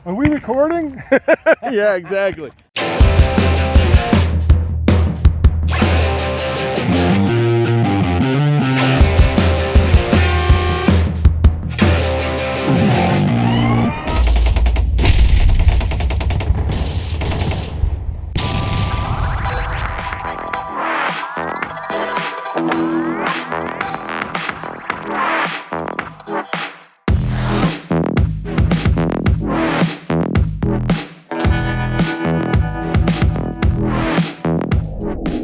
Are we recording? Yeah, exactly.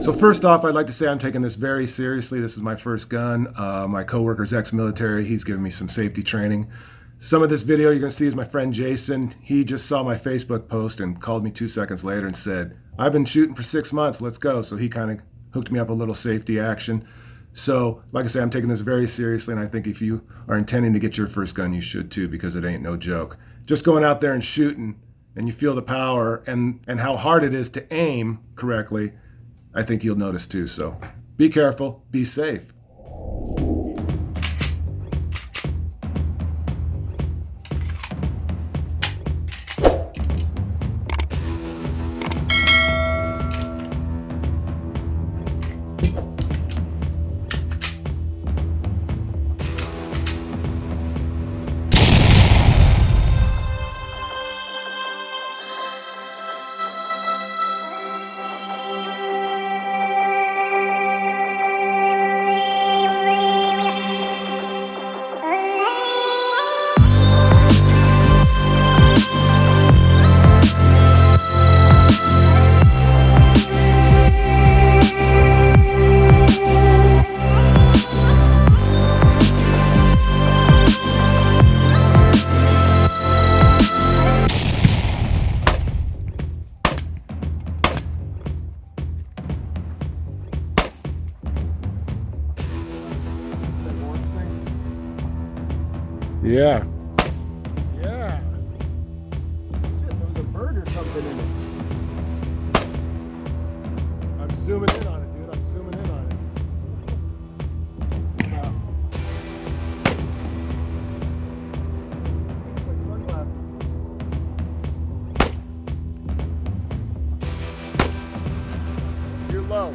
So first off, I'd like to say I'm taking this very seriously. This is my first gun. My coworker's ex-military. He's given me some safety training. Some of this video you're going to see is my friend Jason. He just saw my Facebook post and called me 2 seconds later and said, I've been shooting for 6 months, let's go. So he kind of hooked me up a little safety action. So like I say, I'm taking this very seriously, and I think if you are intending to get your first gun, you should too, because it ain't no joke. Just going out there and shooting, and you feel the power and how hard it is to aim correctly, I think you'll notice too. So be careful, be safe. Yeah. Yeah. Shit, there was a bird or something in it. I'm zooming in on it, dude. I'm zooming in on it. Wow. My sunglasses. You're low.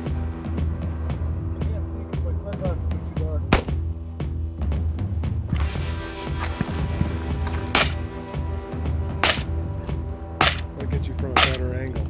I can't see because my sunglasses are too dark. Get you from a better angle.